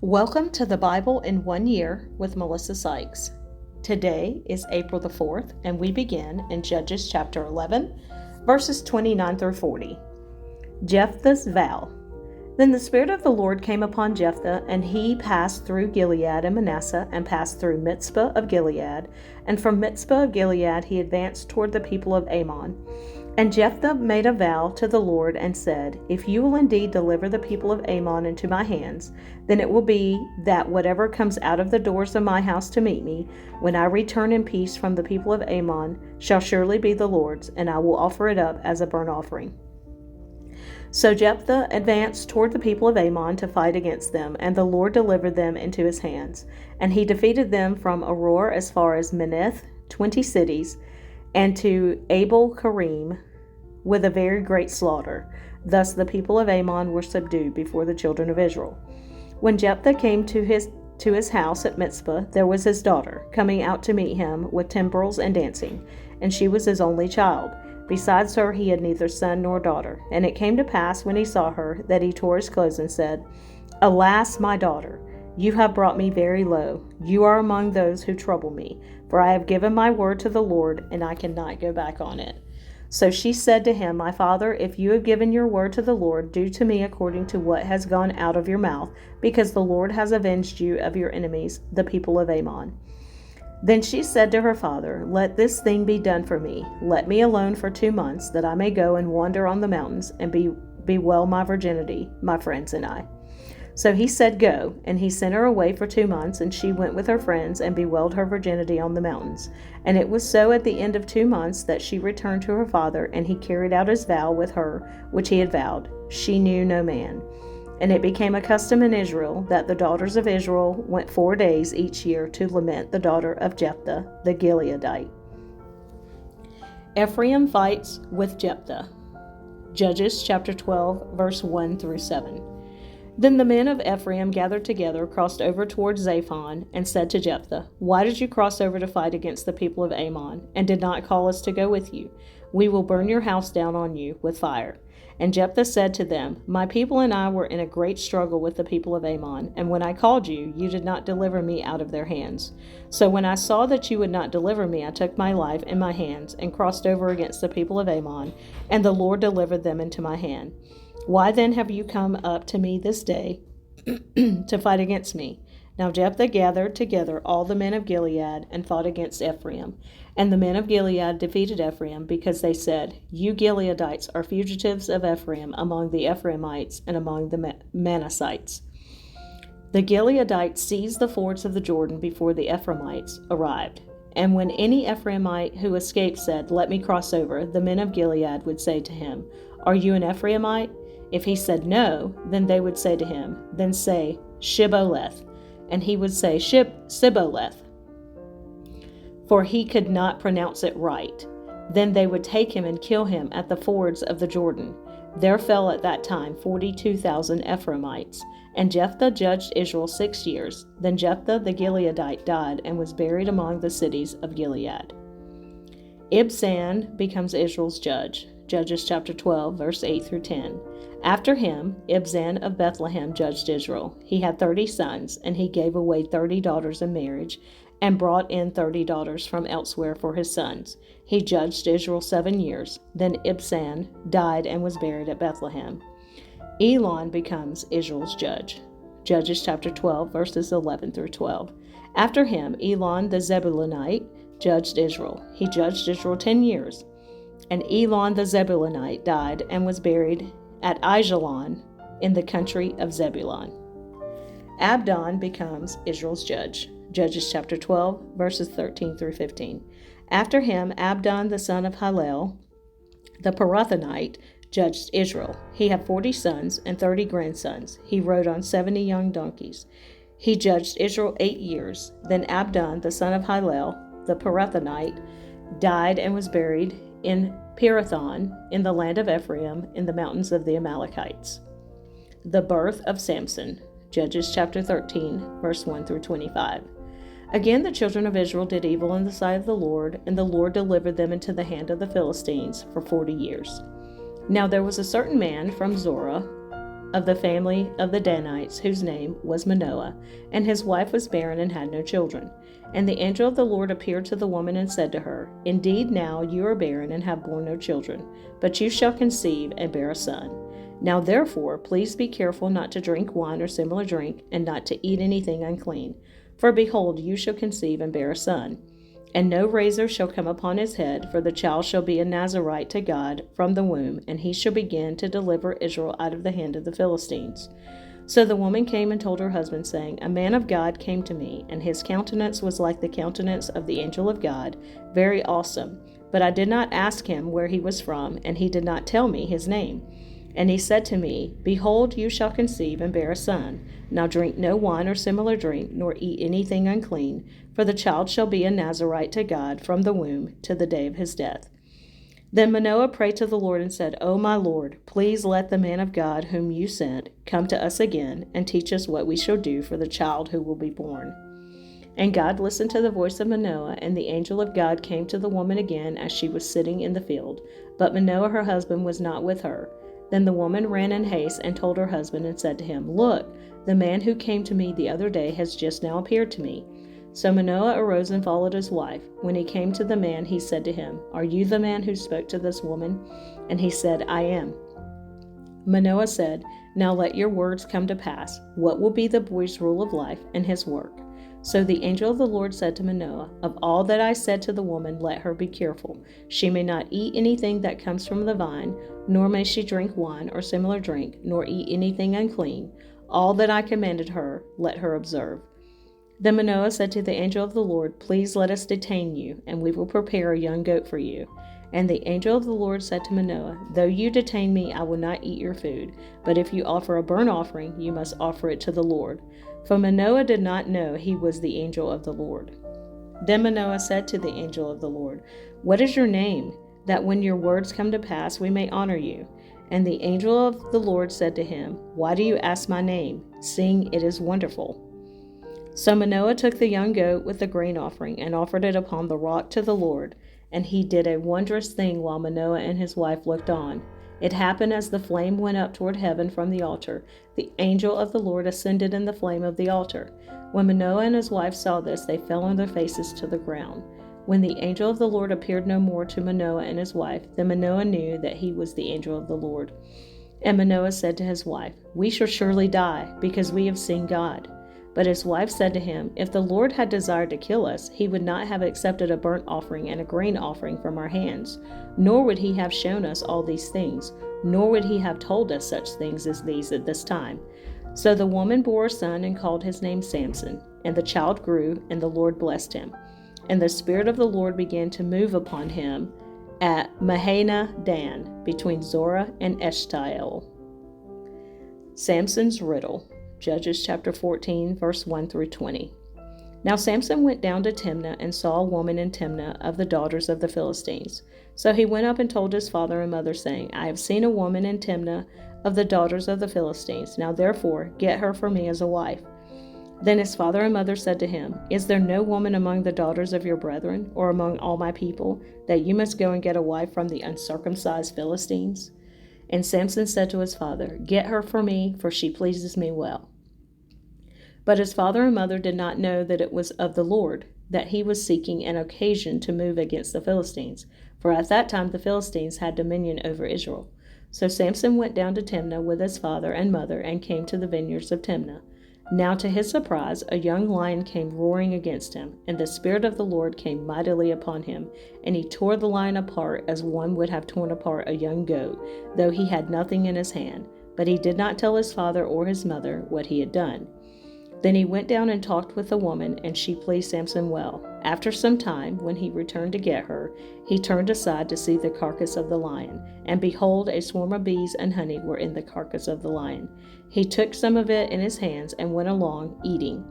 Welcome to the Bible in 1 Year with Melissa Sykes. Today is April the 4th, and we begin in Judges chapter 11, verses 29 through 40. Jephthah's vow. Then the Spirit of the Lord came upon Jephthah, and he passed through Gilead and Manasseh, and passed through Mizpah of Gilead. And from Mizpah of Gilead he advanced toward the people of Ammon. And Jephthah made a vow to the Lord and said, If you will indeed deliver the people of Ammon into my hands, then it will be that whatever comes out of the doors of my house to meet me, when I return in peace from the people of Ammon, shall surely be the Lord's, and I will offer it up as a burnt offering. So Jephthah advanced toward the people of Ammon to fight against them, and the Lord delivered them into his hands. And he defeated them from Aroer as far as Meneth, 20 cities, and to Abel-Kerim with a very great slaughter. Thus the people of Ammon were subdued before the children of Israel. When Jephthah came to his house at Mizpah, there was his daughter, coming out to meet him with timbrels and dancing, and she was his only child. Besides her he had neither son nor daughter. And it came to pass, when he saw her, that he tore his clothes and said, Alas, my daughter, you have brought me very low. You are among those who trouble me, for I have given my word to the Lord, and I cannot go back on it. So she said to him, My father, if you have given your word to the Lord, do to me according to what has gone out of your mouth, because the Lord has avenged you of your enemies, the people of Ammon. Then she said to her father, Let this thing be done for me. Let me alone for 2 months, that I may go and wander on the mountains, and bewail my virginity, my friends and I. So he said, Go, and he sent her away for 2 months, and she went with her friends and bewailed her virginity on the mountains. And it was so at the end of 2 months that she returned to her father, and he carried out his vow with her, which he had vowed. She knew no man. And it became a custom in Israel that the daughters of Israel went 4 days each year to lament the daughter of Jephthah the Gileadite. Ephraim fights with Jephthah. Judges chapter 12, verse 1 through 7. Then the men of Ephraim gathered together, crossed over toward Zaphon, and said to Jephthah, Why did you cross over to fight against the people of Ammon, and did not call us to go with you? We will burn your house down on you with fire. And Jephthah said to them, My people and I were in a great struggle with the people of Ammon, and when I called you, you did not deliver me out of their hands. So when I saw that you would not deliver me, I took my life in my hands, and crossed over against the people of Ammon, and the Lord delivered them into my hand. Why then have you come up to me this day to fight against me? Now Jephthah gathered together all the men of Gilead and fought against Ephraim. And the men of Gilead defeated Ephraim, because they said, You Gileadites are fugitives of Ephraim among the Ephraimites and among the Manassites. The Gileadites seized the fords of the Jordan before the Ephraimites arrived. And when any Ephraimite who escaped said, Let me cross over, the men of Gilead would say to him, Are you an Ephraimite? If he said no, then they would say to him, Then say, Shibboleth. And he would say, Sibboleth, for he could not pronounce it right. Then they would take him and kill him at the fords of the Jordan. There fell at that time 42,000 Ephraimites. And Jephthah judged Israel 6 years. Then Jephthah the Gileadite died and was buried among the cities of Gilead. Ibzan becomes Israel's judge. Judges chapter 12, verse 8 through 10. After him, Ibzan of Bethlehem judged Israel. He had 30 sons, and he gave away 30 daughters in marriage, and brought in 30 daughters from elsewhere for his sons. He judged Israel 7 years. Then Ibzan died and was buried at Bethlehem. Elon becomes Israel's judge. Judges chapter 12, verses 11 through 12. After him, Elon the Zebulunite judged Israel. He judged Israel 10 years. And Elon the Zebulunite died and was buried at Aijalon in the country of Zebulun. Abdon becomes Israel's judge. Judges chapter 12, verses 13 through 15. After him, Abdon the son of Hillel, the Pirathonite, judged Israel. He had 40 sons and 30 grandsons. He rode on 70 young donkeys. He judged Israel 8 years. Then Abdon the son of Hillel, the Pirathonite, died and was buried in Pirathon, in the land of Ephraim, in the mountains of the Amalekites. The birth of Samson. Judges chapter 13, verse 1 through 25. Again the children of Israel did evil in the sight of the Lord, and the Lord delivered them into the hand of the Philistines for 40 years. Now there was a certain man from Zorah of the family of the Danites, whose name was Manoah, and his wife was barren and had no children. And the angel of the Lord appeared to the woman and said to her, Indeed, now you are barren and have borne no children, but you shall conceive and bear a son. Now therefore, please be careful not to drink wine or similar drink, and not to eat anything unclean. For behold, you shall conceive and bear a son. And no razor shall come upon his head, for the child shall be a Nazarite to God from the womb, and he shall begin to deliver Israel out of the hand of the Philistines. So the woman came and told her husband, saying, A man of God came to me, and his countenance was like the countenance of the angel of God, very awesome. But I did not ask him where he was from, and he did not tell me his name. And he said to me, Behold, you shall conceive and bear a son. Now drink no wine or similar drink, nor eat anything unclean, for the child shall be a Nazarite to God from the womb to the day of his death. Then Manoah prayed to the Lord and said, O my Lord, please let the man of God whom you sent come to us again, and teach us what we shall do for the child who will be born. And God listened to the voice of Manoah, and the angel of God came to the woman again as she was sitting in the field. But Manoah her husband was not with her. Then the woman ran in haste and told her husband and said to him, Look, the man who came to me the other day has just now appeared to me. So Manoah arose and followed his wife. When he came to the man, he said to him, Are you the man who spoke to this woman? And he said, I am. Manoah said, Now let your words come to pass. What will be the boy's rule of life and his work? So the angel of the Lord said to Manoah, Of all that I said to the woman, let her be careful. She may not eat anything that comes from the vine, nor may she drink wine or similar drink, nor eat anything unclean. All that I commanded her, let her observe. Then Manoah said to the angel of the Lord, Please let us detain you, and we will prepare a young goat for you. And the angel of the Lord said to Manoah, Though you detain me, I will not eat your food. But if you offer a burnt offering, you must offer it to the Lord. For Manoah did not know he was the angel of the Lord. Then Manoah said to the angel of the Lord, What is your name, that when your words come to pass we may honor you? And the angel of the Lord said to him, Why do you ask my name, seeing it is wonderful? So Manoah took the young goat with the grain offering and offered it upon the rock to the Lord. And he did a wondrous thing while Manoah and his wife looked on. It happened as the flame went up toward heaven from the altar. The angel of the Lord ascended in the flame of the altar. When Manoah and his wife saw this, they fell on their faces to the ground. When the angel of the Lord appeared no more to Manoah and his wife, then Manoah knew that he was the angel of the Lord. And Manoah said to his wife, We shall surely die, because we have seen God. But his wife said to him, If the Lord had desired to kill us, he would not have accepted a burnt offering and a grain offering from our hands, nor would he have shown us all these things, nor would he have told us such things as these at this time. So the woman bore a son and called his name Samson. And the child grew, and the Lord blessed him. And the Spirit of the Lord began to move upon him at Mahaneh Dan, between Zorah and Eshtaol. Samson's riddle. Judges chapter 14, verse 1 through 20. Now Samson went down to Timnah and saw a woman in Timnah of the daughters of the Philistines. So he went up and told his father and mother, saying, I have seen a woman in Timnah of the daughters of the Philistines. Now therefore get her for me as a wife. Then his father and mother said to him, Is there no woman among the daughters of your brethren, or among all my people, that you must go and get a wife from the uncircumcised Philistines? And Samson said to his father, Get her for me, for she pleases me well. But his father and mother did not know that it was of the Lord, that he was seeking an occasion to move against the Philistines, for at that time the Philistines had dominion over Israel. So Samson went down to Timnah with his father and mother, and came to the vineyards of Timnah. Now to his surprise, a young lion came roaring against him, and the Spirit of the Lord came mightily upon him, and he tore the lion apart as one would have torn apart a young goat, though he had nothing in his hand. But he did not tell his father or his mother what he had done. Then he went down and talked with the woman, and she pleased Samson well. After some time, when he returned to get her, he turned aside to see the carcass of the lion, and behold, a swarm of bees and honey were in the carcass of the lion. He took some of it in his hands and went along, eating.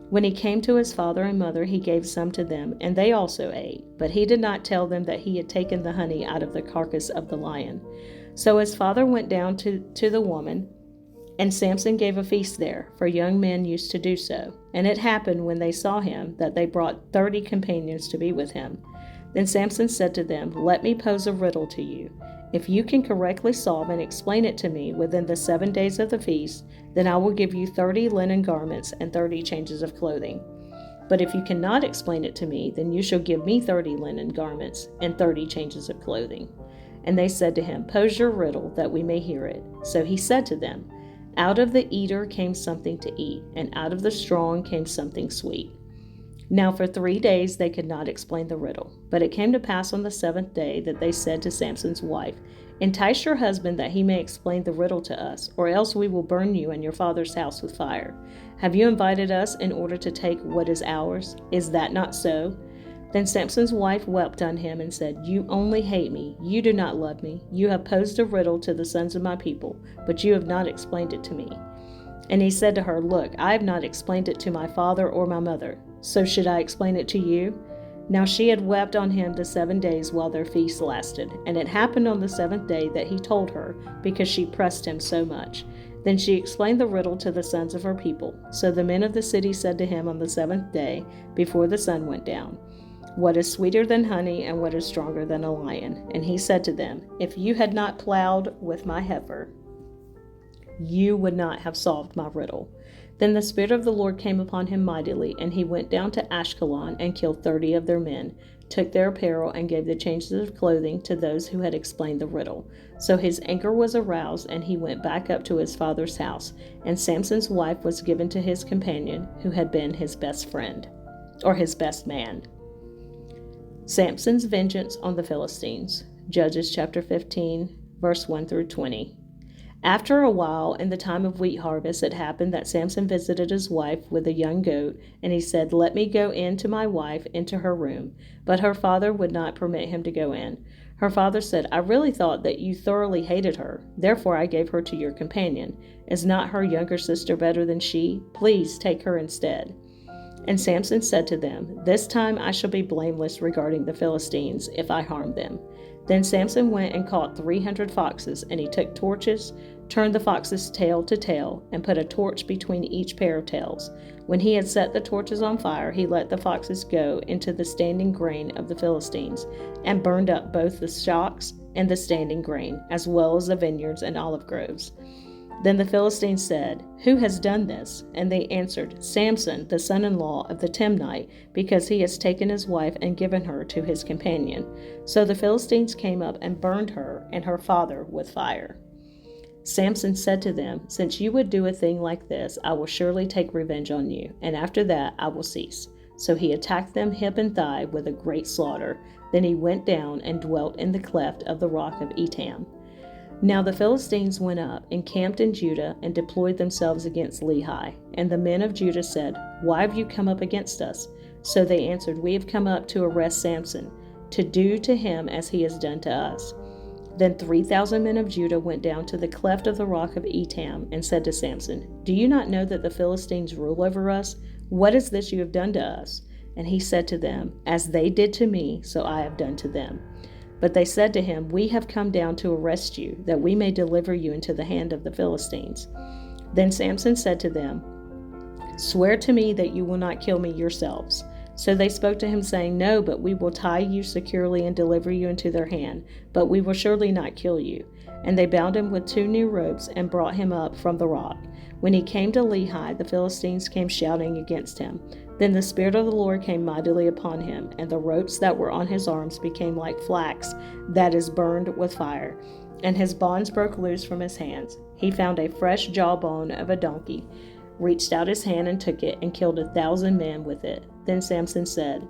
When he came to his father and mother, he gave some to them, and they also ate. But he did not tell them that he had taken the honey out of the carcass of the lion. So his father went down to the woman, and Samson gave a feast there, for young men used to do so. And it happened when they saw him that they brought 30 companions to be with him. Then Samson said to them, "Let me pose a riddle to you. If you can correctly solve and explain it to me within the 7 days of the feast, then I will give you 30 linen garments and 30 changes of clothing. But if you cannot explain it to me, then you shall give me 30 linen garments and 30 changes of clothing." And they said to him, "Pose your riddle, that we may hear it." So he said to them, "Out of the eater came something to eat, and out of the strong came something sweet." Now for 3 days they could not explain the riddle. But it came to pass on the 7th day that they said to Samson's wife, "Entice your husband that he may explain the riddle to us, or else we will burn you and your father's house with fire. Have you invited us in order to take what is ours? Is that not so?" Then Samson's wife wept on him and said, "You only hate me. You do not love me. You have posed a riddle to the sons of my people, but you have not explained it to me." And he said to her, "Look, I have not explained it to my father or my mother. So should I explain it to you?" Now she had wept on him the 7 days while their feast lasted. And it happened on the 7th day that he told her, because she pressed him so much. Then she explained the riddle to the sons of her people. So the men of the city said to him on the 7th day, before the sun went down, "What is sweeter than honey, and what is stronger than a lion?" And he said to them, "If you had not plowed with my heifer, you would not have solved my riddle." Then the Spirit of the Lord came upon him mightily, and he went down to Ashkelon and killed 30 of their men, took their apparel, and gave the changes of clothing to those who had explained the riddle. So his anger was aroused, and he went back up to his father's house, and Samson's wife was given to his companion, who had been his best friend, or his best man. Samson's vengeance on the Philistines. Judges chapter 15, verse 1 through 20. After a while, in the time of wheat harvest, it happened that Samson visited his wife with a young goat, and he said, "Let me go in to my wife into her room." But her father would not permit him to go in. Her father said, "I really thought that you thoroughly hated her. Therefore I gave her to your companion. Is not her younger sister better than she? Please take her instead." And Samson said to them, "This time I shall be blameless regarding the Philistines if I harm them." Then Samson went and caught 300 foxes, and he took torches, turned the foxes tail to tail, and put a torch between each pair of tails. When he had set the torches on fire, he let the foxes go into the standing grain of the Philistines, and burned up both the shocks and the standing grain, as well as the vineyards and olive groves. Then the Philistines said, "Who has done this?" And they answered, "Samson, the son-in-law of the Timnite, because he has taken his wife and given her to his companion." So the Philistines came up and burned her and her father with fire. Samson said to them, "Since you would do a thing like this, I will surely take revenge on you, and after that I will cease." So he attacked them hip and thigh with a great slaughter. Then he went down and dwelt in the cleft of the rock of Etam. Now the Philistines went up, encamped in Judah, and deployed themselves against Lehi. And the men of Judah said, "Why have you come up against us?" So they answered, "We have come up to arrest Samson, to do to him as he has done to us." Then 3,000 men of Judah went down to the cleft of the rock of Etam and said to Samson, "Do you not know that the Philistines rule over us? What is this you have done to us?" And he said to them, "As they did to me, so I have done to them." But they said to him, "We have come down to arrest you, that we may deliver you into the hand of the Philistines." Then Samson said to them, "Swear to me that you will not kill me yourselves." So they spoke to him, saying, "No, but we will tie you securely and deliver you into their hand, but we will surely not kill you." And they bound him with 2 new ropes and brought him up from the rock. When he came to Lehi, the Philistines came shouting against him. Then the Spirit of the Lord came mightily upon him, and the ropes that were on his arms became like flax that is burned with fire, and his bonds broke loose from his hands. He found a fresh jawbone of a donkey, reached out his hand and took it, and killed 1,000 men with it. Then Samson said,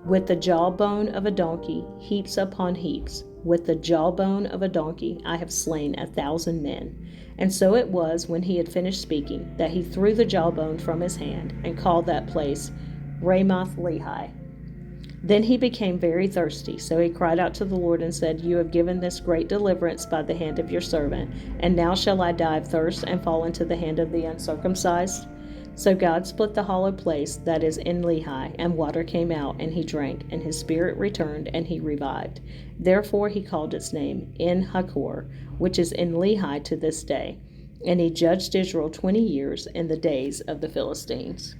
"With the jawbone of a donkey, heaps upon heaps, with the jawbone of a donkey, I have slain 1,000 men." And so it was, when he had finished speaking, that he threw the jawbone from his hand, and called that place Ramoth Lehi. Then he became very thirsty, so he cried out to the Lord and said, "You have given this great deliverance by the hand of your servant, and now shall I die of thirst and fall into the hand of the uncircumcised?" So God split the hollow place that is in Lehi, and water came out, and he drank, and his spirit returned, and he revived. Therefore he called its name En-Hakkore, which is in Lehi to this day. And he judged Israel 20 years in the days of the Philistines.